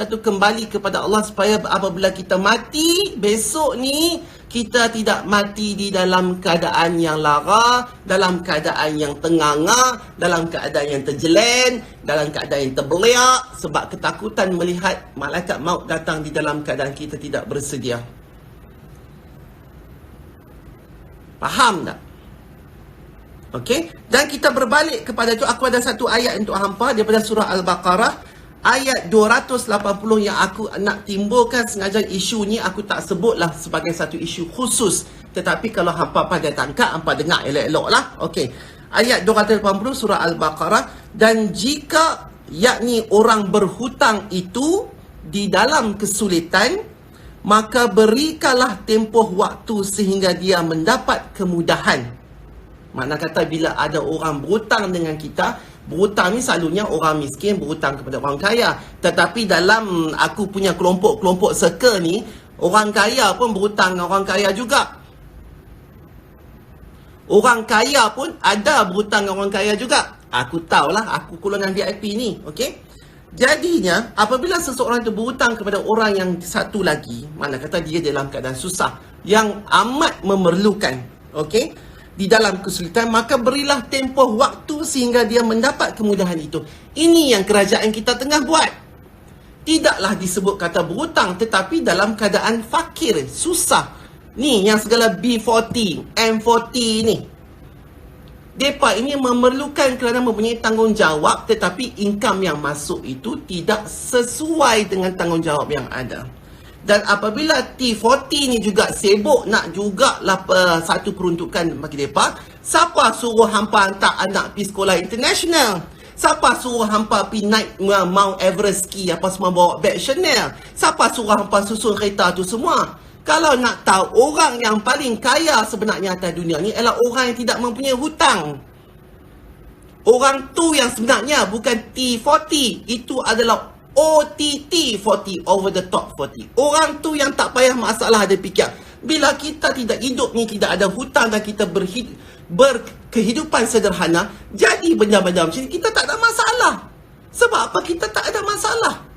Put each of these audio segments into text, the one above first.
tu kembali kepada Allah supaya apabila kita mati besok ni, kita tidak mati di dalam keadaan yang lara, dalam keadaan yang tenganga, dalam keadaan yang terjelen, dalam keadaan yang terbeliak sebab ketakutan melihat malaikat maut datang di dalam keadaan kita tidak bersedia. Faham tak? Okey, dan kita berbalik kepada tu. Aku ada satu ayat untuk hampa daripada surah Al-Baqarah ayat 280 yang aku nak timbulkan. Sengaja isu ni aku tak sebutlah sebagai satu isu khusus, tetapi kalau hampa pandai tangkap, hampa dengar elok-elok lah. Okey, ayat 280 surah Al-Baqarah. Dan jika yakni orang berhutang itu di dalam kesulitan, maka berikanlah tempoh waktu sehingga dia mendapat kemudahan. Makna kata bila ada orang berhutang dengan kita, berhutang ni selalunya orang miskin berhutang kepada orang kaya. Tetapi dalam aku punya kelompok-kelompok circle ni, orang kaya pun berhutang dengan orang kaya juga. Orang kaya pun ada berhutang dengan orang kaya juga. Aku tahulah, aku golongan VIP ni, okey? Jadinya, apabila seseorang itu berhutang kepada orang yang satu lagi, mana kata dia dalam keadaan susah, yang amat memerlukan, okey, di dalam kesulitan, maka berilah tempoh waktu sehingga dia mendapat kemudahan itu. Ini yang kerajaan kita tengah buat. Tidaklah disebut kata berhutang, tetapi dalam keadaan fakir, susah. Ni yang segala B40, M40 ni. Mereka ini memerlukan kerana mempunyai tanggungjawab, tetapi income yang masuk itu tidak sesuai dengan tanggungjawab yang ada. Dan apabila T40 ni juga sibuk nak jugalah satu peruntukan bagi mereka, siapa suruh hampa hantar anak pergi sekolah international? Siapa suruh hampa pergi naik Mount Everest ski, apa semua bawa beg Chanel? Siapa suruh hampa susun kereta tu semua? Kalau nak tahu, orang yang paling kaya sebenarnya atas dunia ni adalah orang yang tidak mempunyai hutang. Orang tu yang sebenarnya bukan T40, itu adalah OTT 40, over the top 40. Orang tu yang tak payah masalah ada fikir. Bila kita tidak hidup ni, tidak ada hutang dan kita berkehidupan sederhana, jadi benda-benda macam ni kita tak ada masalah. Sebab apa kita tak ada masalah?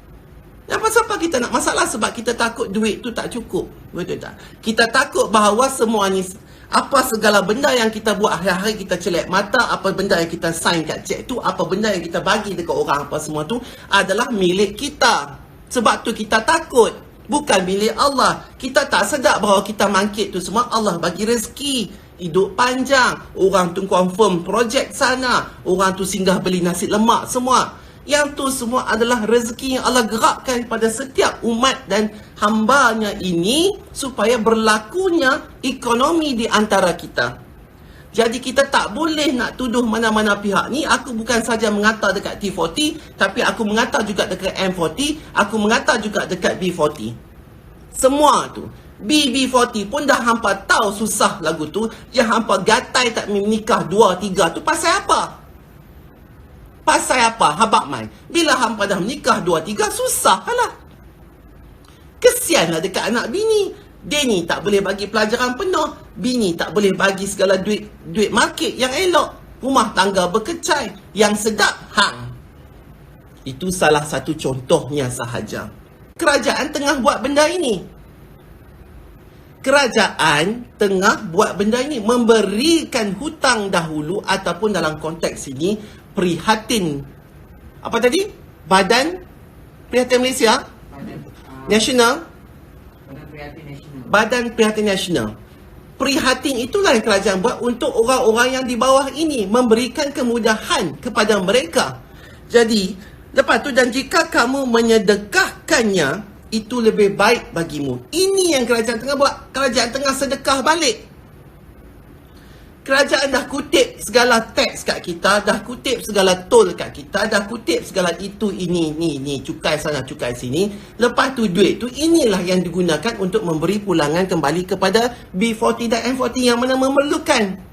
Yang pasal apa kita nak masalah? Sebab kita takut duit tu tak cukup. Betul tak? Kita takut bahawa semua ni, apa segala benda yang kita buat hari-hari, kita celak mata, apa benda yang kita sign kat cek tu, apa benda yang kita bagi dekat orang, apa semua tu adalah milik kita. Sebab tu kita takut. Bukan milik Allah. Kita tak sedar bahawa kita mangkit tu semua Allah bagi rezeki. Hidup panjang. Orang tu confirm projek sana. Orang tu singgah beli nasi lemak semua. Yang tu semua adalah rezeki yang Allah gerakkan pada setiap umat dan hambanya ini supaya berlakunya ekonomi di antara kita. Jadi kita tak boleh nak tuduh mana-mana pihak ni. Aku bukan saja mengata dekat T40, tapi aku mengata juga dekat M40, aku mengata juga dekat B40. Semua tu. BB40 pun dah hampa tahu susah lagu tu. Yang hampa gatai tak menikah 2-3 tu pasal apa? Pasal apa? Habak mai. Bila hampa dah menikah 2-3, susah lah. Kesianlah dekat anak bini. Dia ni tak boleh bagi pelajaran penuh. Bini tak boleh bagi segala duit market yang elok. Rumah tangga berkecai. Yang sedap, hang. Itu salah satu contohnya sahaja. Kerajaan tengah buat benda ini. Kerajaan tengah buat benda ini. Memberikan hutang dahulu ataupun dalam konteks ini prihatin. Apa tadi? Badan Prihatin Malaysia? Nasional? Badan Prihatin Nasional. Prihatin itulah yang kerajaan buat untuk orang-orang yang di bawah ini. Memberikan kemudahan kepada mereka. Jadi, lepas tu, dan jika kamu menyedekahkannya, itu lebih baik bagimu. Ini yang kerajaan tengah buat. Kerajaan tengah sedekah balik. Kerajaan dah kutip segala teks kat kita, dah kutip segala tol kat kita, dah kutip segala itu, ini, ni, cukai sana, cukai sini. Lepas tu duit tu, inilah yang digunakan untuk memberi pulangan kembali kepada B40 dan M40 yang mana memerlukan.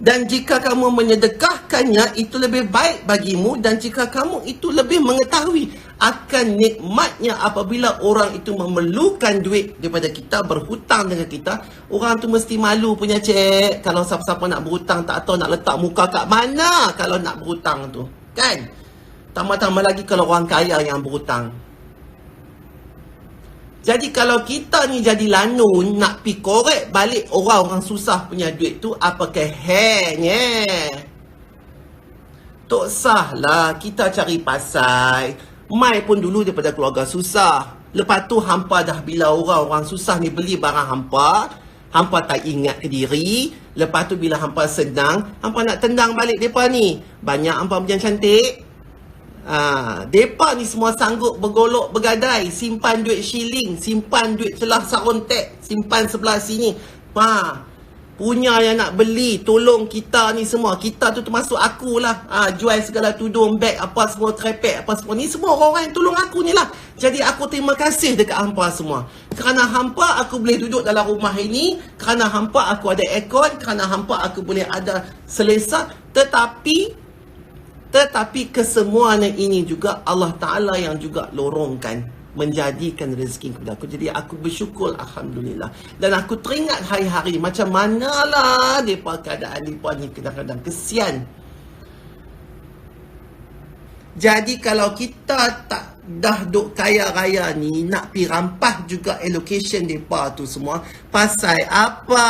Dan jika kamu menyedekahkannya, itu lebih baik bagimu. Dan jika kamu itu lebih mengetahui akan nikmatnya apabila orang itu memerlukan duit daripada kita, berhutang dengan kita, orang tu mesti malu punya cik. Kalau siapa-siapa nak berhutang, tak tahu nak letak muka kat mana kalau nak berhutang tu, kan? Tambah-tambah lagi kalau orang kaya yang berhutang. Jadi kalau kita ni jadi lanun, nak pi korek balik orang-orang susah punya duit tu, apakah hairnya? Tak sah lah kita cari pasal. Mai pun dulu daripada keluarga susah. Lepas tu hampa dah bila orang-orang susah ni beli barang hampa tak ingat ke diri. Lepas tu bila hampa senang, hampa nak tendang balik mereka ni. Banyak hampa macam cantik. Mereka ni semua sanggup bergolok bergadai, simpan duit shilling, simpan duit celah sarontek, simpan sebelah sini. Punya yang nak beli, tolong kita ni semua. Kita tu termasuk akulah. Jual segala tudung, beg, apa semua, trepek, apa semua. Ni semua orang yang tolong aku ni lah. Jadi aku terima kasih dekat hampa semua. Kerana hampa aku boleh duduk dalam rumah ini. Kerana hampa aku ada aircon. Kerana hampa aku boleh ada selesa. Tetapi kesemuanya ini juga Allah Ta'ala yang juga lorongkan, menjadikan rezeki kepada aku. Jadi aku bersyukur, Alhamdulillah. Dan aku teringat hari-hari macam manalah mereka keadaan mereka ni kadang-kadang kesian. Jadi kalau kita tak dah duk kaya-raya ni, nak pi rampas juga allocation mereka tu semua. Pasal apa?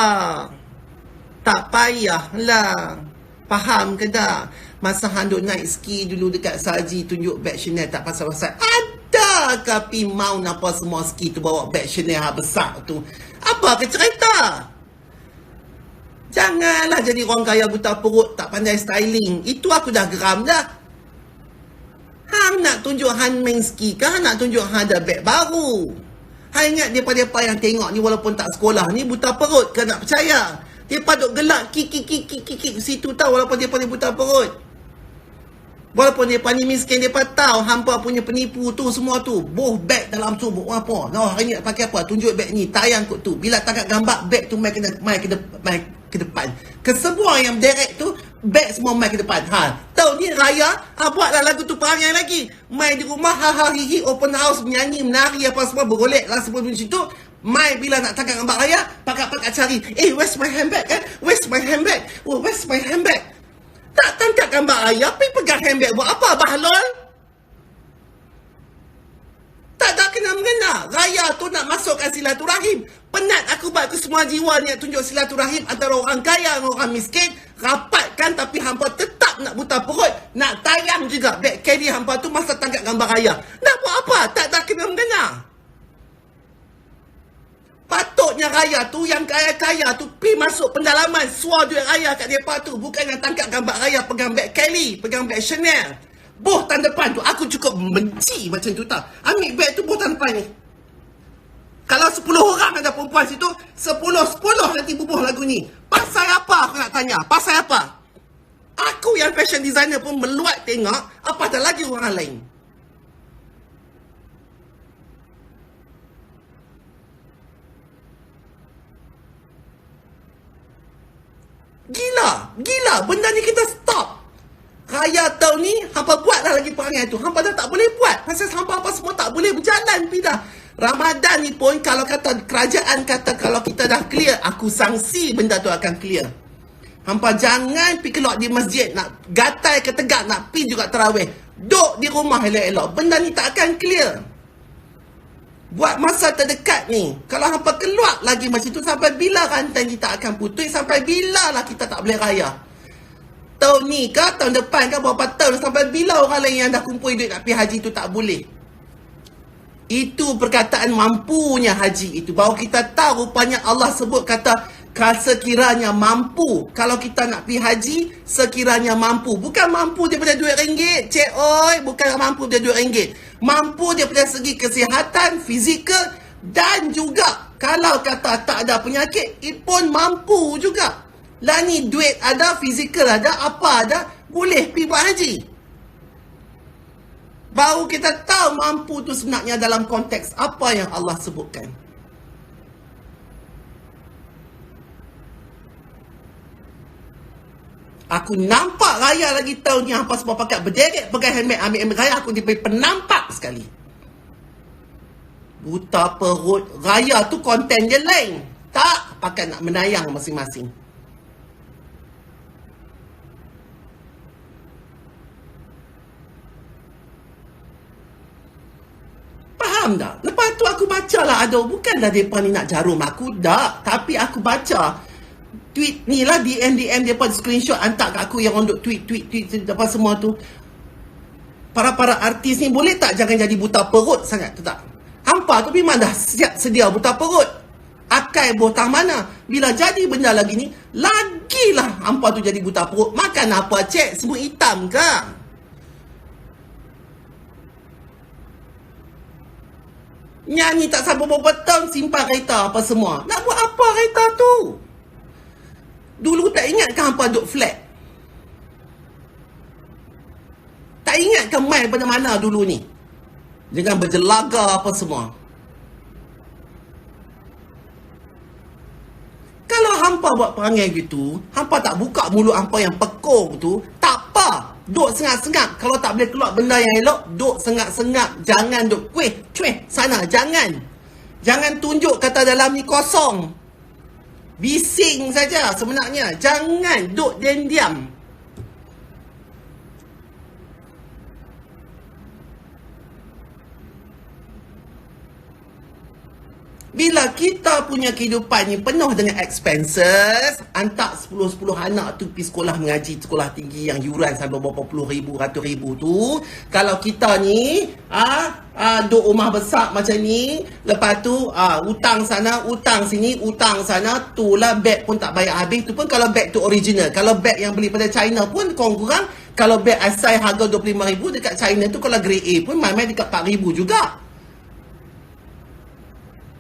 Tak payahlah. Faham ke tak? Masa handuk naik ski dulu dekat Saji, tunjuk beg Chanel tak pasal-pasal. Adakah pi mau napa semua ski tu bawa beg Chanel besar tu? Apa ke cerita? Janganlah jadi orang kaya buta perut, tak pandai styling. Itu aku dah geram dah. Hang nak tunjuk Han main ski ke? Hang nak tunjuk Han ada beg baru? Hang ingat depa-depa yang tengok ni walaupun tak sekolah ni buta perut ke nak percaya? Depa duk gelak kik situ tahu walaupun depa ni buta perut. Walaupun mereka ni miskin, mereka tahu hampa punya penipu tu semua tu. Boh beg dalam tu buat apa. Hari ni nak pakai apa? Tunjuk beg ni, tayang kot tu. Bila tangkap gambar, beg tu mai ke depan. Kesemua yang direct tu, beg semua mai ke depan. Tahu ni raya, buatlah lagu tu perangai lagi. Mai di rumah, hihi, open house, menyanyi, menari apa semua, bergolek lah semua macam tu. Mai bila nak tangkap gambar raya, pakat-pakat cari. Where's my handbag kan? Where's my handbag? Where's my handbag? Tak tangkap gambar ayah, pergi pegang handbag buat apa, bahlol? Tak ada kena-mengena. Raya tu nak masukkan silaturahim. Penat aku buat ke semua jiwa ni nak tunjuk silaturahim antara orang kaya dan orang miskin. Rapatkan tapi hampa tetap nak buta perut. Nak tayang juga beg carry hampa tu masa tangkap gambar raya. Nak buat apa? Tak ada kena-mengena. Patutnya raya tu, yang kaya-kaya tu pi masuk pendalaman, suar duit raya kat mereka tu. Bukan yang tangkap gambar raya pegang beg Kelly, pegang beg Chanel. Boh tahun depan tu, aku cukup benci macam tu tak. Ambil beg tu boh tahun depan ni. Kalau 10 orang ada perempuan situ, 10 nanti bubuh lagu ni. Pasal apa aku nak tanya? Pasal apa? Aku yang fashion designer pun meluat tengok, apatah lagi orang lain. Gila, benda ni kita stop. Raya tahun ni, hampa buatlah lagi perangai tu. Hampa dah tak boleh buat. Pasal hampa apa semua tak boleh berjalan pindah. Ramadan ni pun kalau kata kerajaan kata kalau kita dah clear, aku sangsi benda tu akan clear. Hampa jangan pergi keluar di masjid, nak gatai ke tegak, nak pergi juga tarawih. Duk di rumah elok-elok. Benda ni tak akan clear. Buat masa terdekat ni, kalau hampa keluar lagi macam tu, sampai bila rantai kita akan putus, sampai bila lah kita tak boleh raya? Tahun ni ke, tahun depan ke, berapa tahun, sampai bila orang lain yang dah kumpul duit nak pergi haji tu tak boleh? Itu perkataan mampunya haji itu. Baru kita tahu rupanya Allah sebut kata, sekiranya mampu. Kalau kita nak pergi haji, sekiranya mampu. Bukan mampu daripada duit ringgit, cik oi. Bukan mampu daripada duit ringgit. Mampu daripada segi kesihatan, fizikal. Dan juga, kalau kata tak ada penyakit, itu pun mampu juga. Lah ni duit ada, fizikal ada, apa ada, boleh pergi buat haji. Baru kita tahu mampu tu sebenarnya dalam konteks apa yang Allah sebutkan. Aku nampak raya lagi tahun ni hampa semua pakai berderet pegang handbag ambil raya, aku diberi penampak sekali. Buta perut. Raya tu konten je lain. Tak pakai nak menayang masing-masing. Faham tak? Lepas tu aku baca lah ada, bukanlah mereka ni nak jarum aku, tak. Tapi aku baca tweet ni lah, DM mereka screenshot hantar kat aku yang untuk tweet apa semua tu. Para artis ni boleh tak jangan jadi buta perut sangat tu tak? Hampa tu memang dah siap sedia buta perut. Akai botang mana? Bila jadi benda lagi ni, lagilah hampa tu jadi buta perut. Makan apa cek? Semua hitam ke? Nyanyi tak sampai berapa tahun simpan kereta apa semua. Nak buat apa kereta tu? Dulu tak ingat ke hampa duduk flat? Tak ingat ke main pada mana dulu ni? Dengan berjelaga apa semua. Kalau hampa buat perangai gitu, hampa tak buka mulut hampa yang pekong tu, tak apa. Duk sengap-sengap. Kalau tak boleh keluar benda yang elok, duk sengap-sengap. Jangan duk cueh sana. Jangan. Jangan tunjuk kata dalam ni kosong. Bising saja sebenarnya. Jangan duk diam-diam. Bila kita punya kehidupan ni penuh dengan expenses, hantar 10 anak tu pergi sekolah mengaji, sekolah tinggi yang yuran sampai berapa puluh ribu, ratus ribu tu. Kalau kita ni duk rumah besar macam ni, lepas tu hutang sana, hutang sini, hutang sana, tu lah beg pun tak bayar habis. Tu pun kalau beg tu original. Kalau beg yang beli pada China pun kurang-kurang, kalau beg asal harga 25,000 dekat China tu, kalau grade A pun main-main dekat 4,000 juga.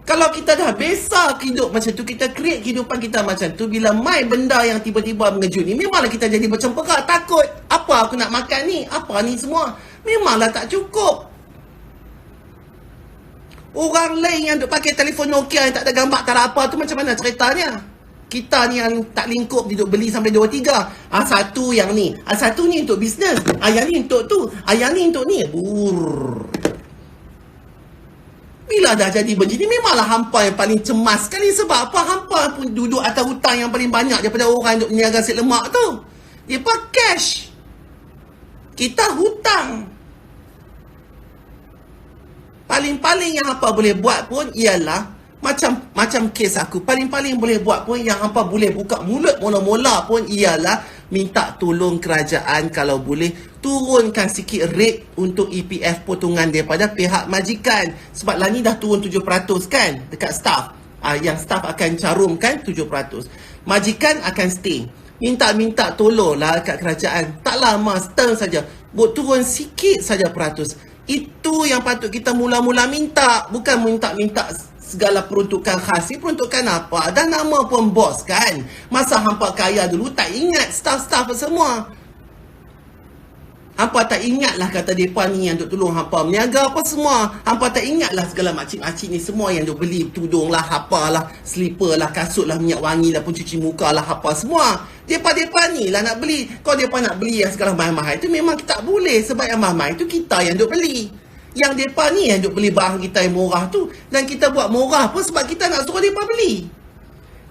Kalau kita dah biasa hidup macam tu, kita create kehidupan kita macam tu, bila main benda yang tiba-tiba mengejut ni, memanglah kita jadi macam perak, takut. Apa aku nak makan ni? Apa ni semua? Memanglah tak cukup. Orang lain yang duk pakai telefon Nokia yang tak ada gambar, tak ada apa tu, macam mana ceritanya? Kita ni yang tak lingkup, duduk beli sampai 2-3. Satu yang ni. Satu ni untuk bisnes. Yang ni untuk tu. Yang ni untuk ni. Bila dah jadi begini, memanglah hampa yang paling cemas sekali. Sebab apa? Hampa pun duduk atas hutang yang paling banyak daripada orang yang duduk meniaga nasi lemak tu. Dia pun cash. Kita hutang. Paling-paling yang hampa boleh buat pun ialah macam kes aku. Paling-paling boleh buat pun, yang hampa boleh buka mulut mula-mula pun ialah minta tolong kerajaan kalau boleh turunkan sikit rate untuk EPF potongan daripada pihak majikan. Sebab lah ni dah turun 7% kan dekat staff. Yang staff akan carumkan 7%. Majikan akan stay. Minta tolonglah kat kerajaan. Tak lama, setahun saja. Buat turun sikit saja peratus. Itu yang patut kita mula-mula minta. Bukan minta segala peruntukan khas. Ni peruntukan apa? Dah nama pun bos kan. Masa hampa kaya dulu tak ingat staff-staff semua. Hampa tak ingatlah kata mereka ni yang duk tolong hampa meniaga apa semua. Hampa tak ingatlah segala makcik-makcik ni semua yang duk beli tudung lah, apalah, slipper lah, kasut lah, minyak wangi lah, pun cuci muka lah, apa semua. Mereka ni lah nak beli. Kalau mereka nak beli yang segala mahal-mahal tu, memang kita tak boleh. Sebab yang mahal tu kita yang duk beli. Yang mereka ni yang duk beli barang kita yang murah tu. Dan kita buat murah pun sebab kita nak suruh mereka beli.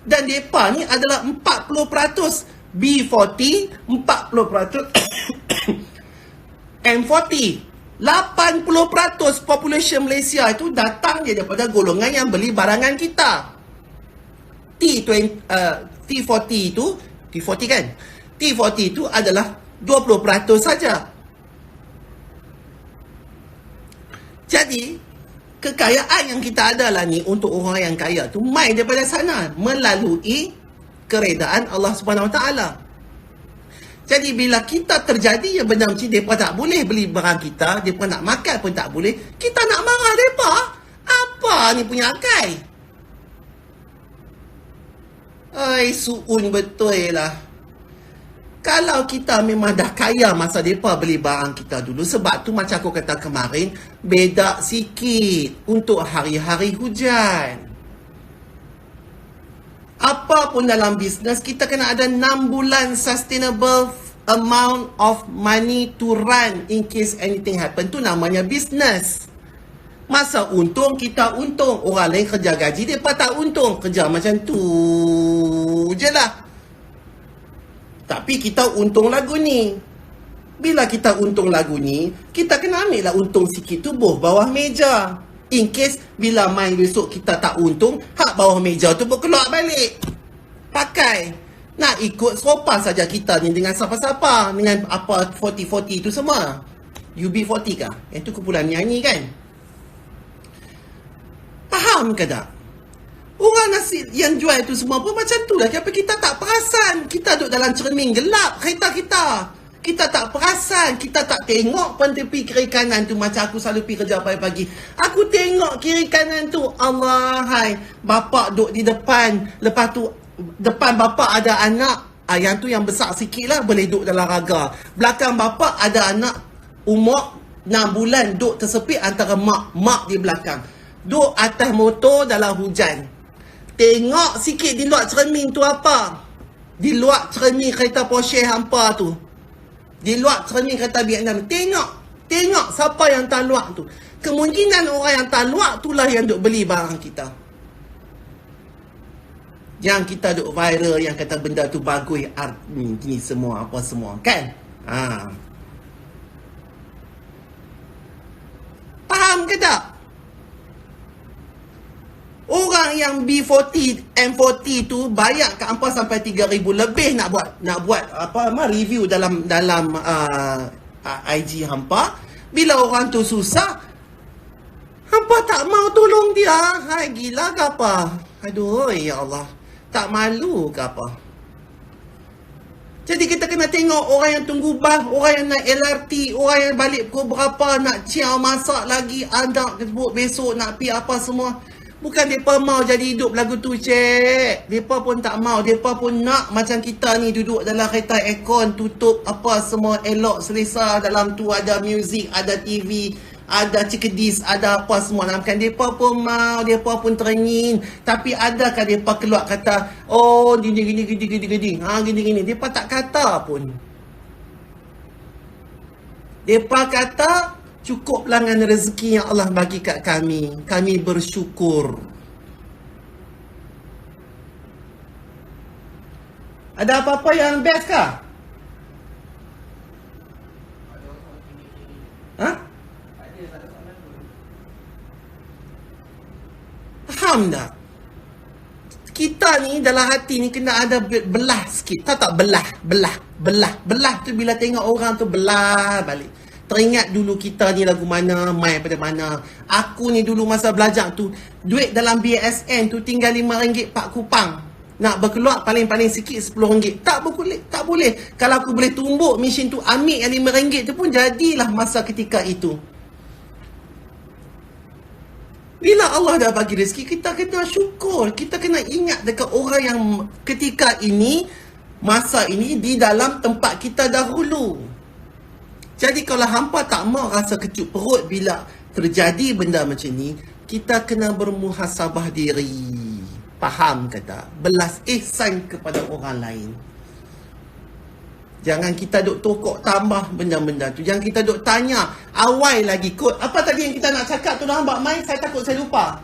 Dan mereka ni adalah 40%. B40, 40%. M40, 80% population Malaysia itu datang dia daripada golongan yang beli barangan kita. T40 itu, T40 kan? T40 itu adalah 20% saja. Jadi, kekayaan yang kita ada lah ni untuk orang yang kaya tu main daripada sana melalui keredaan Allah Subhanahu Wa Taala. Jadi bila kita terjadi yang benda macam mereka tak boleh beli barang kita, mereka nak makan pun tak boleh, kita nak marah mereka. Apa ni punya akai? Suun betul lah. Kalau kita memang dah kaya masa mereka beli barang kita dulu, sebab tu macam aku kata kemarin, beda sikit untuk hari-hari hujan. Apa pun dalam bisnes, kita kena ada 6 bulan sustainable amount of money to run in case anything happen. Tu namanya bisnes. Masa untung, kita untung. Orang lain kerja gaji, mereka tak untung. Kerja macam tu je lah. Tapi kita untung lagu ni. Bila kita untung lagu ni, kita kena ambil lah untung sikit tubuh bawah meja. In case bila main besok kita tak untung, hak bawah meja tu berkeluar balik. Pakai. Nak ikut serupa saja kita ni dengan siapa-siapa. Dengan apa 40-40 tu semua. UB40 kah? Itu kumpulan nyanyi kan? Faham ke tak? Orang nasi yang jual tu semua pun macam tu lah. Kenapa kita tak perasan? Kita duduk dalam cermin gelap kereta kita. Kita tak perasan. Kita tak tengok pun tepi kiri kanan tu. Macam aku selalu pergi kerja pagi-pagi. Aku tengok kiri kanan tu. Allah, hai. Bapak duduk di depan. Lepas tu, depan bapak ada anak. Yang tu yang besar sikit lah. Boleh duduk dalam raga. Belakang bapak ada anak umur 6 bulan. Duduk tersepit antara mak di belakang. Duduk atas motor dalam hujan. Tengok sikit di luar cermin tu apa. Di luar cermin kereta Porsche hampa tu. Di luar cermin kereta Vietnam. Tengok siapa yang tak luar tu. Kemungkinan orang yang tak luar itulah yang duk beli barang kita. Yang kita duk viral, yang kata benda tu bagus, art ni semua, apa semua. Kan? Faham ke tak? Orang yang B40, M40 tu bayar kat hampa sampai 3,000 lebih nak buat review dalam IG hampa. Bila orang tu susah, hampa tak mau tolong dia. Hai, gila ke apa? Aduh, ya Allah. Tak malu ke apa? Jadi kita kena tengok orang yang tunggu bas, orang yang naik LRT, orang yang balik pukul berapa, nak ciao masak lagi, anak besok nak pi apa semua. Bukan mereka mau jadi hidup lagu tu, cik. Mereka pun tak mau. Mereka pun nak macam kita ni duduk dalam kereta aircon, tutup apa semua elok selesa. Dalam tu ada muzik, ada TV, ada cikedis, ada apa semua. Bukan mereka pun mau, mereka pun teringin. Tapi adakah mereka keluar kata, oh gini. Gini. Mereka tak kata pun. Mereka kata, cukuplah dengan rezeki yang Allah bagi kat kami. Kami bersyukur. Ada apa-apa yang best kah? Faham tak? Kita ni dalam hati ni kena ada belah sikit. Tak belah tu bila tengok orang tu belah balik. Teringat dulu kita ni lagu mana, main pada mana. Aku ni dulu masa belajar tu, duit dalam BSN tu tinggal RM5 4 kupang. Nak berkeluar paling-paling sikit RM10. Tak boleh. Kalau aku boleh tumbuk mesin tu, ambil yang RM5 tu pun jadilah masa ketika itu. Bila Allah dah bagi rezeki, kita kena syukur. Kita kena ingat dekat orang yang ketika ini, masa ini di dalam tempat kita dahulu. Jadi kalau hampa tak mau rasa kecut perut bila terjadi benda macam ni, kita kena bermuhasabah diri. Faham ke tak? Belas ihsan kepada orang lain. Jangan kita duk tokok tambah benda-benda tu. Jangan kita duk tanya awal lagi kot. Apa tadi yang kita nak cakap tu dah hambak main, saya takut saya lupa.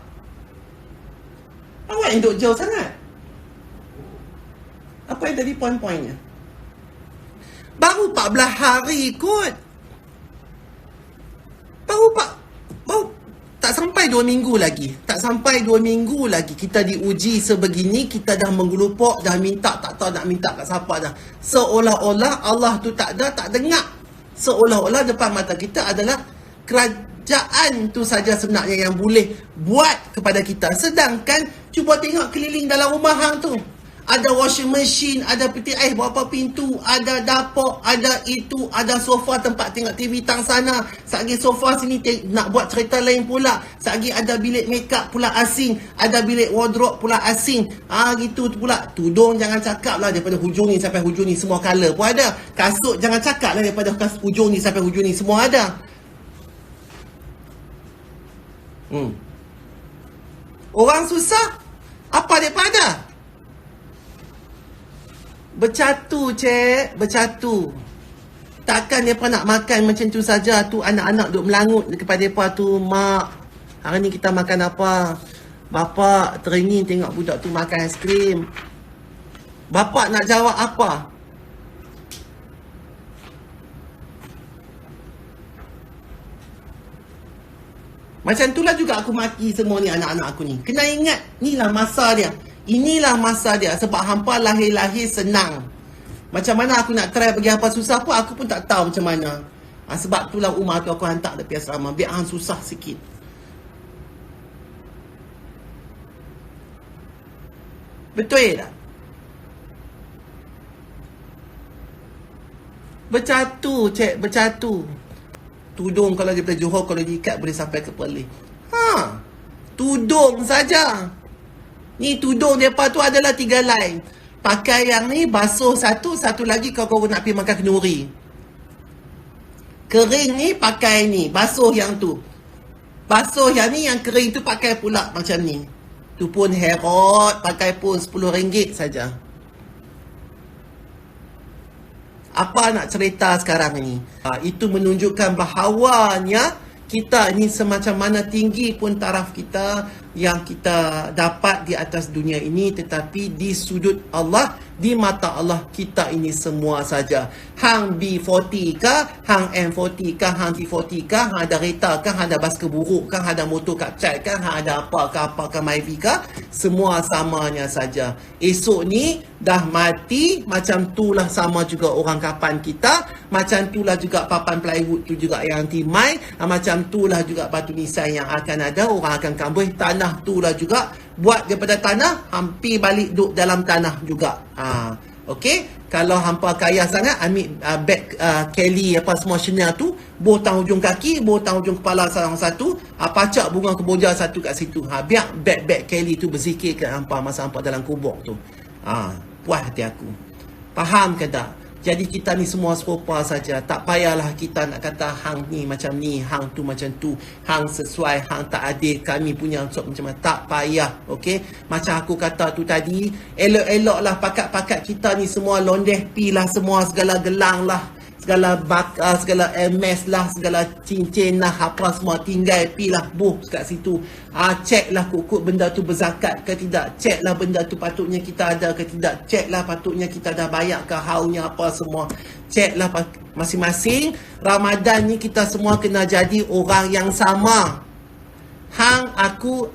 Awal yang duk jauh sangat. Apa yang tadi poin-poinnya? Baru 14 hari kot. Baru tak sampai 2 minggu lagi. Tak sampai 2 minggu lagi kita diuji sebegini, kita dah menggelupok, dah minta, tak tahu nak minta kat siapa dah. Seolah-olah Allah tu tak ada, tak dengar. Seolah-olah depan mata kita adalah kerajaan tu saja sebenarnya yang boleh buat kepada kita. Sedangkan cuba tengok keliling dalam rumah hang tu. Ada washing machine, ada peti ais berapa pintu, ada dapur, ada itu, ada sofa tempat tengok TV tang sana. Sagi sofa sini nak buat cerita lain pula. Sagi ada bilik makeup pula asing, ada bilik wardrobe pula asing. Gitu pula. Tudung jangan cakap lah daripada hujung ni sampai hujung ni semua color pun ada. Kasut jangan cakap lah daripada hujung ni sampai hujung ni semua ada. Orang susah, apa daripada? Bercatu, cik. Bercatu. Takkan mereka nak makan macam tu saja. Tu anak-anak duk melangut kepada mereka tu. Mak, hari ni kita makan apa? Bapak teringin tengok budak tu makan aiskrim. Bapak nak jawab apa? Macam itulah juga aku maki semua ni anak-anak aku ni. Kena ingat, inilah masa dia. Inilah masa dia. Sebab hampa lahir-lahir senang. Macam mana aku nak try bagi hampa susah pun, aku pun tak tahu macam mana. Sebab itulah umar tu aku hantar tepi asrama. Biar hang susah sikit. Betul tak? Bercatu, cik, bercatu. Tudung kalau daripada Johor, kalau diikat boleh sampai ke Perlis. Tudung saja. Ni tudung depa tu adalah 3 line. Pakai yang ni basuh satu lagi kau nak pergi makan kenduri. Kering ni pakai ni, basuh yang tu. Basuh yang ni, yang kering tu pakai pula macam ni. Tu pun herot, pakai pun RM10 saja. Apa nak cerita sekarang ni? Itu menunjukkan bahawanya kita ni semacam mana tinggi pun taraf kita yang kita dapat di atas dunia ini, tetapi di sudut Allah, di mata Allah, kita ini semua saja. Hang B40 kah, hang M40 kah, hang T40 kah, hang ada kereta kah, hang ada basikal buruk kah, hang ada motor kapcat kah, hang ada apa kah Myvi kah, semua samanya saja. Esok ni dah mati, macam tulah sama juga orang kapan kita, macam tulah juga papan plywood tu juga yang timai, macam tulah juga batu nisan yang akan ada, orang akan kambuh, tanah tulah juga buat daripada tanah, hampir balik duduk dalam tanah juga. Okey, kalau hampa kaya sangat, ambil beg Kelly apa semua Chanel tu, botang hujung kaki, botang hujung kepala salah satu, pacak bunga keboja satu kat situ. Biar beg Kelly tu berzikir kat hampa masa hampa dalam kubur tu. Puas hati aku. Faham ke tak? Jadi kita ni semua serupa saja. Tak payahlah kita nak kata hang ni macam ni, hang tu macam tu, hang sesuai, hang tak adil, kami punya macam mana. Tak payah, okey? Macam aku kata tu tadi, elok-eloklah pakat-pakat kita ni semua londeh pi lah semua, segala gelang lah, segala segala MS lah, segala cincin lah, apa semua tinggal pi lah buh kat situ. Cek lah kut-kut benda tu berzakat ke tidak, cek lah benda tu patutnya kita ada ke tidak, cek lah patutnya kita dah bayar ke haunya apa semua, cek lah masing-masing. Ramadan ni kita semua kena jadi orang yang sama. Hang, aku,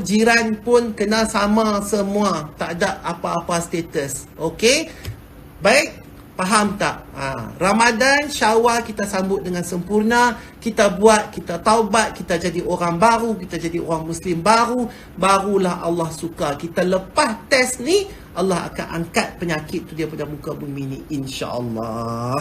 jiran pun kena sama semua, tak ada apa-apa status. Okey? Baik? Faham tak? Ramadan, Syawal kita sambut dengan sempurna. Kita buat, kita taubat, kita jadi orang baru, kita jadi orang Muslim baru. Barulah Allah suka. Kita lepas test ni, Allah akan angkat penyakit tu daripada muka bumi ni, insya-Allah.